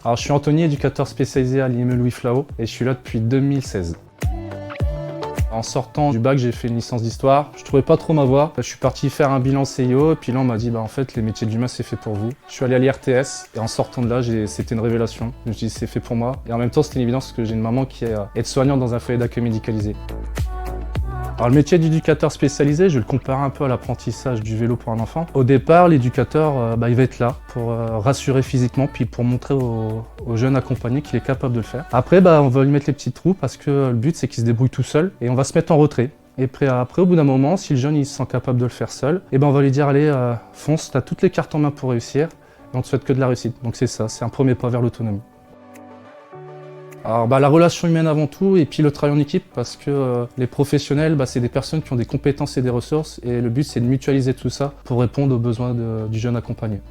Alors je suis Anthony, éducateur spécialisé à l'IME Louis Flao et je suis là depuis 2016. En sortant du bac, j'ai fait une licence d'histoire. Je trouvais pas trop ma voie. Je suis parti faire un bilan CIO et puis là on m'a dit en fait les métiers de l'humain c'est fait pour vous. Je suis allé à l'IRTS et en sortant de là c'était une révélation. Je me suis dit c'est fait pour moi et en même temps c'était une évidence parce que j'ai une maman qui est aide-soignante dans un foyer d'accueil médicalisé. Alors le métier d'éducateur spécialisé, je le compare un peu à l'apprentissage du vélo pour un enfant. Au départ, l'éducateur, il va être là pour rassurer physiquement, puis pour montrer au jeune accompagné qu'il est capable de le faire. Après, on va lui mettre les petits trous parce que le but, c'est qu'il se débrouille tout seul et on va se mettre en retrait. Et après, au bout d'un moment, si le jeune il se sent capable de le faire seul, on va lui dire allez, fonce, tu as toutes les cartes en main pour réussir et on te souhaite que de la réussite. Donc c'est ça, c'est un premier pas vers l'autonomie. Alors la relation humaine avant tout et puis le travail en équipe parce que les professionnels c'est des personnes qui ont des compétences et des ressources et le but c'est de mutualiser tout ça pour répondre aux besoins du jeune accompagné.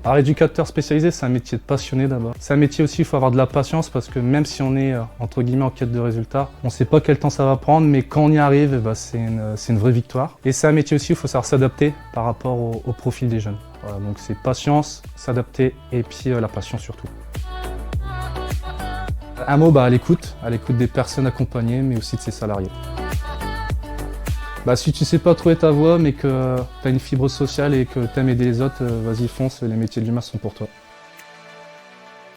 Alors éducateur spécialisé c'est un métier de passionné d'abord. C'est un métier aussi il faut avoir de la patience parce que même si on est entre guillemets en quête de résultats, on ne sait pas quel temps ça va prendre mais quand on y arrive c'est une vraie victoire. Et c'est un métier aussi où il faut savoir s'adapter par rapport au profil des jeunes. Voilà, donc c'est patience, s'adapter et puis la passion surtout. Un mot à l'écoute des personnes accompagnées, mais aussi de ses salariés. Si tu sais pas trouver ta voie, mais que tu as une fibre sociale et que tu aimes aider les autres, vas-y fonce, les métiers de l'humain sont pour toi.